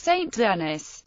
Seine-Saint-Denis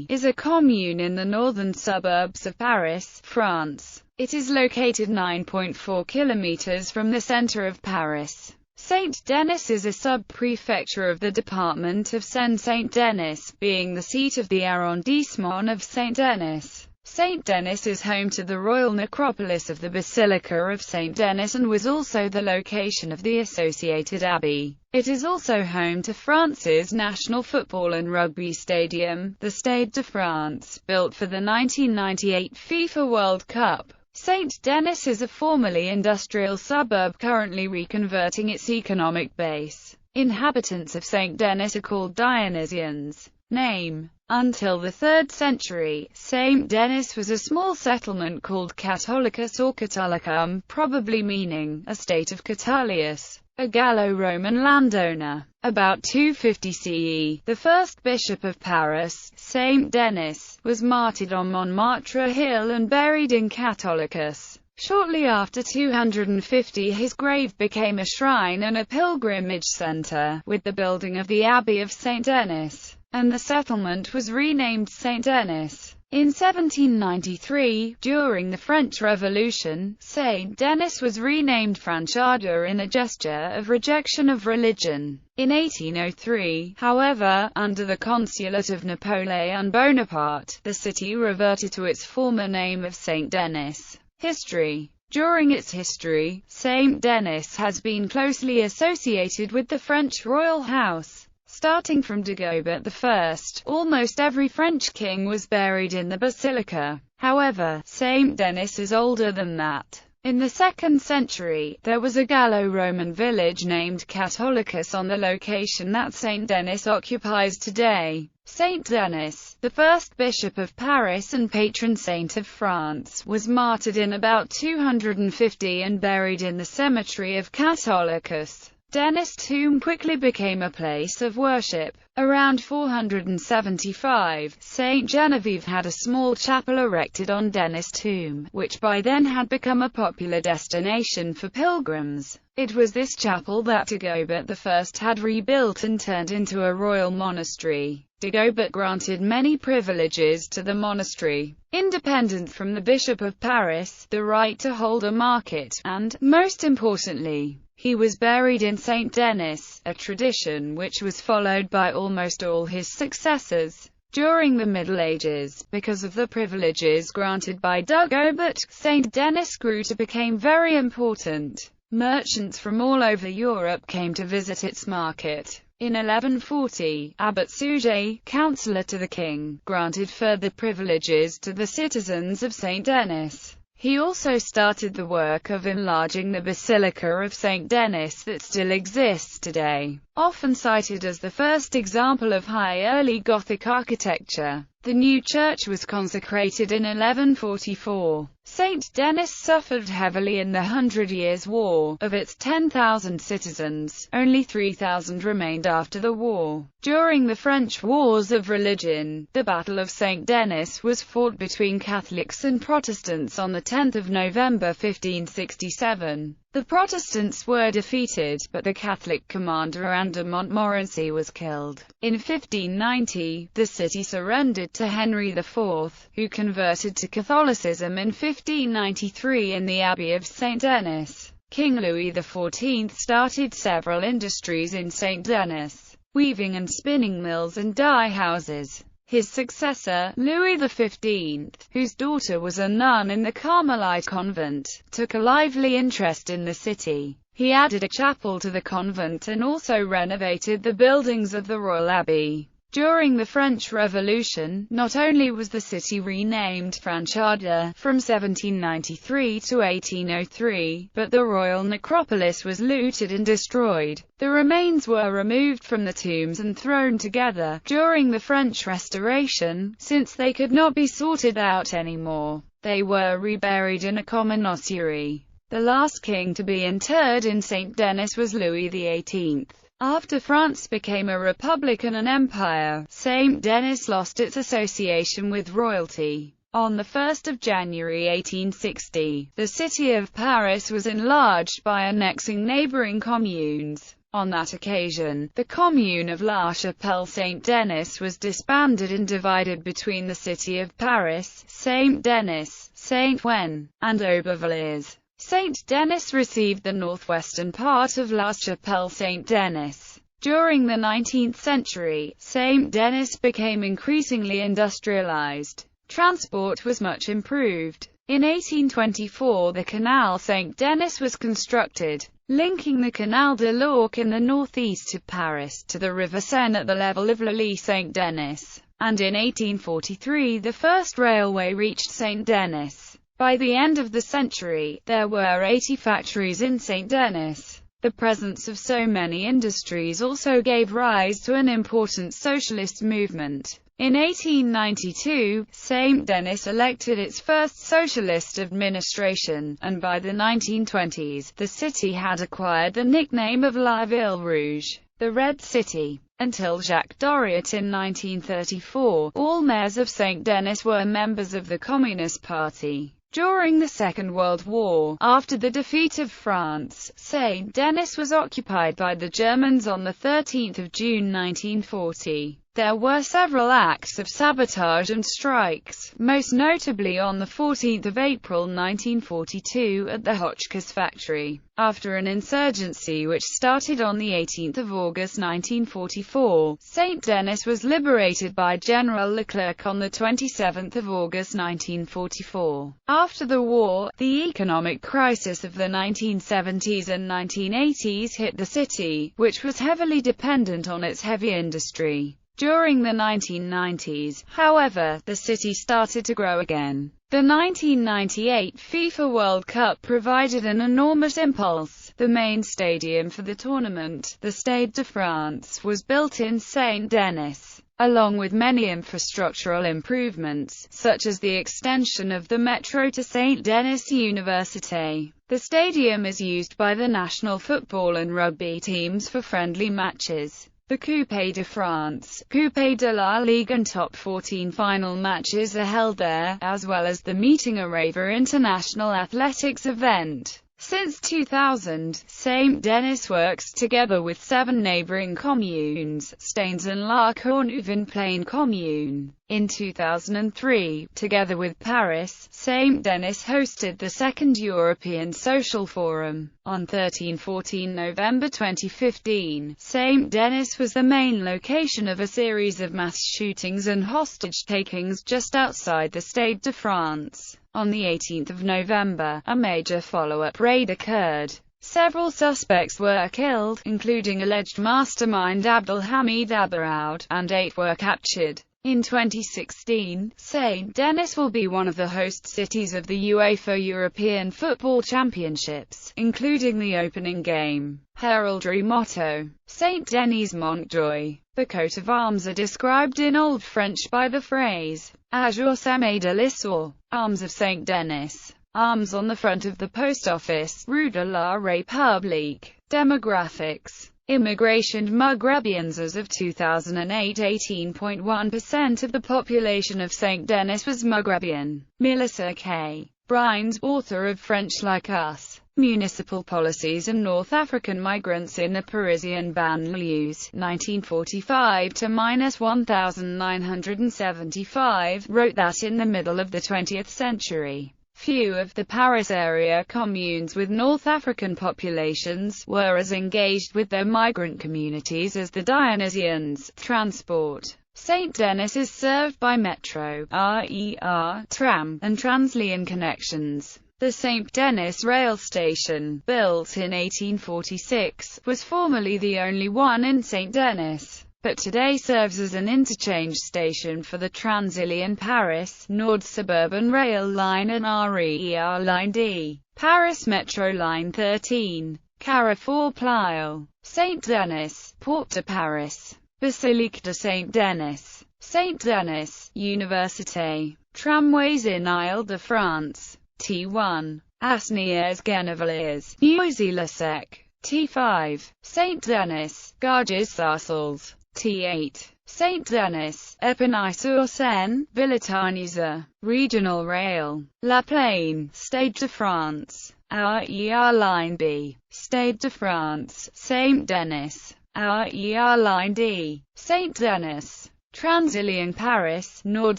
is a commune in the northern suburbs of Paris, France. It is located 9.4 kilometers from the center of Paris. Saint-Denis is a sub-prefecture of the department of Seine-Saint-Denis, being the seat of the arrondissement of Saint-Denis. Saint-Denis is home to the royal necropolis of the Basilica of Saint-Denis and was also the location of the associated abbey. It is also home to France's national football and rugby stadium, the Stade de France, built for the 1998 FIFA World Cup. Saint-Denis is a formerly industrial suburb currently reconverting its economic base. Inhabitants of Saint-Denis are called Dionysians. Name. Until the 3rd century, Saint-Denis was a small settlement called Catholicus or Catolicum, probably meaning a state of Catulus, a Gallo-Roman landowner. About 250 CE, the first bishop of Paris, Saint-Denis, was martyred on Montmartre Hill and buried in Catholicus. Shortly after 250 his grave became a shrine and a pilgrimage center, with the building of the Abbey of Saint-Denis, and the settlement was renamed Saint-Denis. In 1793, during the French Revolution, Saint-Denis was renamed Franchada in a gesture of rejection of religion. In 1803, however, under the consulate of Napoleon Bonaparte, the city reverted to its former name of Saint-Denis. History. During its history, Saint-Denis has been closely associated with the French royal house. Starting from Dagobert I, almost every French king was buried in the basilica. However, Saint-Denis is older than that. In the 2nd century, there was a Gallo-Roman village named Catholicus on the location that Saint-Denis occupies today. Saint-Denis, the first bishop of Paris and patron saint of France, was martyred in about 250 and buried in the cemetery of Catholicus. Denis' tomb quickly became a place of worship. Around 475, Saint Genevieve had a small chapel erected on Denis' tomb, which by then had become a popular destination for pilgrims. It was this chapel that Dagobert I had rebuilt and turned into a royal monastery. Dagobert granted many privileges to the monastery: independence from the Bishop of Paris, the right to hold a market, and, most importantly, he was buried in Saint-Denis, a tradition which was followed by almost all his successors. During the Middle Ages, because of the privileges granted by Dagobert, Saint-Denis grew to become very important. Merchants from all over Europe came to visit its market. In 1140, Abbot Suger, counsellor to the king, granted further privileges to the citizens of Saint-Denis. He also started the work of enlarging the Basilica of Saint-Denis that still exists today. Often cited as the first example of high early Gothic architecture, the new church was consecrated in 1144. Saint-Denis suffered heavily in the 100 Years' War. Of its 10,000 citizens, only 3,000 remained after the war. During the French Wars of Religion, the Battle of Saint-Denis was fought between Catholics and Protestants on 10 November 1567. The Protestants were defeated, but the Catholic commander Anne de Montmorency was killed. In 1590, the city surrendered to Henry IV, who converted to Catholicism in 1593 in the Abbey of Saint-Denis. King Louis XIV started several industries in Saint-Denis: weaving and spinning mills and dye houses. His successor, Louis XV, whose daughter was a nun in the Carmelite convent, took a lively interest in the city. He added a chapel to the convent and also renovated the buildings of the royal abbey. During the French Revolution, not only was the city renamed Franchada from 1793 to 1803, but the royal necropolis was looted and destroyed. The remains were removed from the tombs and thrown together. During the French Restoration, since they could not be sorted out anymore, they were reburied in a common ossuary. The last king to be interred in Saint-Denis was Louis XVIII. After France became a republic and an empire, Saint-Denis lost its association with royalty. On 1 January 1860, the city of Paris was enlarged by annexing neighboring communes. On that occasion, the commune of La Chapelle-Saint-Denis was disbanded and divided between the city of Paris, Saint-Denis, Saint-Ouen, and Aubervilliers. Saint-Denis received the northwestern part of La Chapelle-Saint-Denis. During the 19th century, Saint-Denis became increasingly industrialized. Transport was much improved. In 1824 the Canal Saint-Denis was constructed, linking the Canal de l'Ourcq in the northeast of Paris to the river Seine at the level of Lille Saint-Denis, and in 1843 the first railway reached Saint-Denis. By the end of the century, there were 80 factories in Saint-Denis. The presence of so many industries also gave rise to an important socialist movement. In 1892, Saint-Denis elected its first socialist administration, and by the 1920s, the city had acquired the nickname of La Ville Rouge, the Red City. Until Jacques Doriot in 1934, all mayors of Saint-Denis were members of the Communist Party. During the Second World War, after the defeat of France, Saint-Denis was occupied by the Germans on 13 June 1940. There were several acts of sabotage and strikes, most notably on 14 April 1942 at the Hotchkiss factory. After an insurgency which started on 18 August 1944, Saint-Denis was liberated by General Leclerc on 27 August 1944. After the war, the economic crisis of the 1970s and 1980s hit the city, which was heavily dependent on its heavy industry. During the 1990s, however, the city started to grow again. The 1998 FIFA World Cup provided an enormous impulse. The main stadium for the tournament, the Stade de France, was built in Saint-Denis, along with many infrastructural improvements, such as the extension of the metro to Saint-Denis Université. The stadium is used by the national football and rugby teams for friendly matches. The Coupe de France, Coupe de la Ligue and Top 14 final matches are held there, as well as the Meeting Areva International Athletics event. Since 2000, Saint-Denis works together with 7 neighboring communes, Stains and La Courneuve-en-Plaine commune. In 2003, together with Paris, Saint-Denis hosted the Second European Social Forum. On 13–14 November 2015, Saint-Denis was the main location of a series of mass shootings and hostage-takings just outside the Stade de France. On 18 November, a major follow-up raid occurred. Several suspects were killed, including alleged mastermind Abdelhamid Abaoud, and 8 were captured. In 2016, Saint-Denis will be one of the host cities of the UEFA European Football Championships, including the opening game. Heraldry motto: Saint-Denis Montjoy. The coat of arms are described in Old French by the phrase Azur Semé de l'Issour, Arms of Saint-Denis. Arms on the front of the post office, Rue de la République. Demographics: Immigration. Maghrebians. As of 2008, 18.1% of the population of Saint-Denis was Maghrebian. Melissa K. Brines, author of French Like Us, Municipal Policies and North African Migrants in the Parisian Banlieues, 1945–1975, wrote that in the middle of the 20th century, few of the Paris area communes with North African populations were as engaged with their migrant communities as the Dionysians. Transport: Saint-Denis is served by metro, RER, tram, and Translion connections. The Saint-Denis rail station, built in 1846, was formerly the only one in Saint-Denis, but today serves as an interchange station for the Transilien Paris, Nord Suburban Rail Line and RER Line D, Paris Metro Line 13, Carrefour Plage. Saint-Denis, Porte de Paris, Basilique de Saint-Denis, Saint-Denis, Université. Tramways in Île-de-France. T1, Asnières-Gennevilliers, Noisy-le-Sec. T5, Saint-Denis, Garges-Sarcelles. T8, Saint-Denis, Épinay-sur-Seine, Villetaneuse, Regional Rail, La Plaine, Stade de France, RER Line B, Stade de France, Saint-Denis, RER Line D, Saint-Denis, Transilien Paris, Nord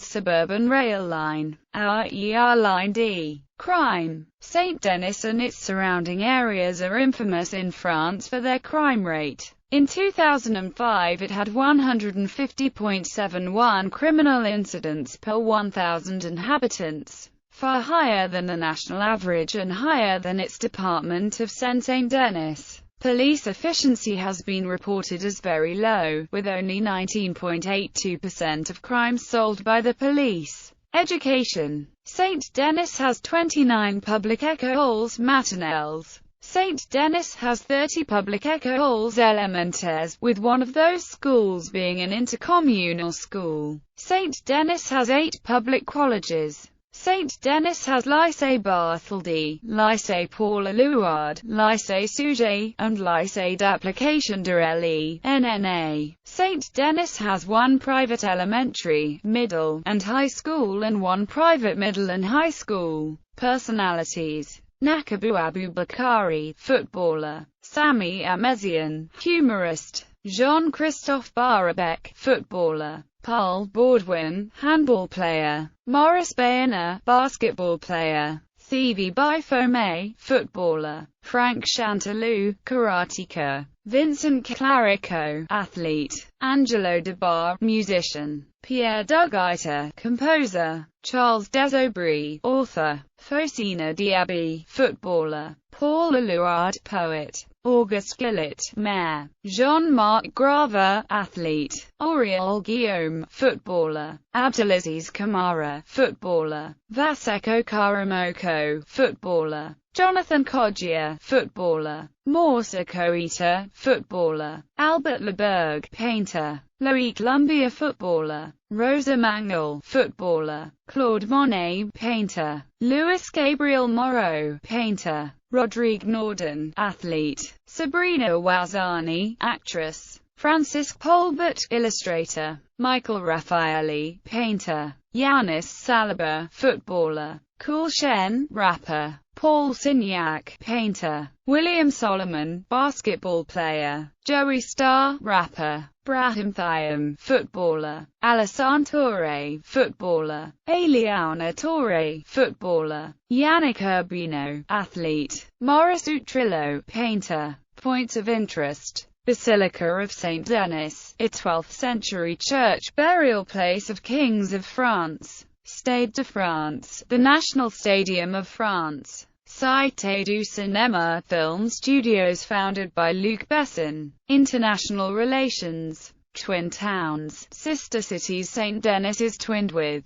Suburban Rail Line, RER Line D. Crime. Saint-Denis and its surrounding areas are infamous in France for their crime rate. In 2005 it had 150.71 criminal incidents per 1,000 inhabitants, far higher than the national average and higher than its department of Seine-Saint-Denis. Police efficiency has been reported as very low, with only 19.82% of crimes solved by the police. Education. Saint-Denis has 29 public écoles maternelles. Saint-Denis has 30 public écoles élémentaires, with one of those schools being an intercommunal school. Saint-Denis has 8 public colleges. Saint-Denis has Lycée Bartholdi, Lycée Paul Éluard, Lycée Sujet, and Lycée d'Application de l'ENNA. Saint-Denis has one private elementary, middle, and high school and one private middle and high school. Personalities. Nakabou Aboubakari, footballer. Sami Amezian, humorist. Jean-Christophe Barabec, footballer. Paul Baudouin, handball player. Maurice Bayana, basketball player. Thivi Bifome, footballer. Frank Chanteloup, karateka. Vincent Clarico, athlete. Angelo Debar, musician. Pierre Dugaita, composer. Charles Desaubry, author. Fosina Diaby, footballer. Paul Éluard, poet. Auguste Gillet, mayor. Jean-Marc Grava, athlete. Auriel Guillaume, footballer. Abdelaziz Kamara, footballer. Vaseko Karamoko, footballer. Jonathan Kodjia, footballer. Moussa Koita, footballer. Albert Leberg, painter. Loic Lumbia, footballer. Rosa Mangel, footballer. Claude Monet, painter. Louis Gabriel Moreau, painter. Rodrigue Norden, athlete. Sabrina Wazani, actress. Francisque Polbert, illustrator. Michael Raffaelli, painter. Yanis Saliba, footballer. Cool Shen, rapper. Paul Signac, painter. William Solomon, basketball player. Joey Starr, rapper. Brahim Thiam, footballer. Alassane Touré, footballer. Eliana Touré, footballer. Yannick Urbino, athlete. Maurice Utrillo, painter. Points of interest. Basilica of Saint-Denis, a 12th century church burial place of kings of France. Stade de France, the national stadium of France. Cité du Cinéma, film studios founded by Luc Besson. International relations. Twin towns, sister cities. Saint-Denis is twinned with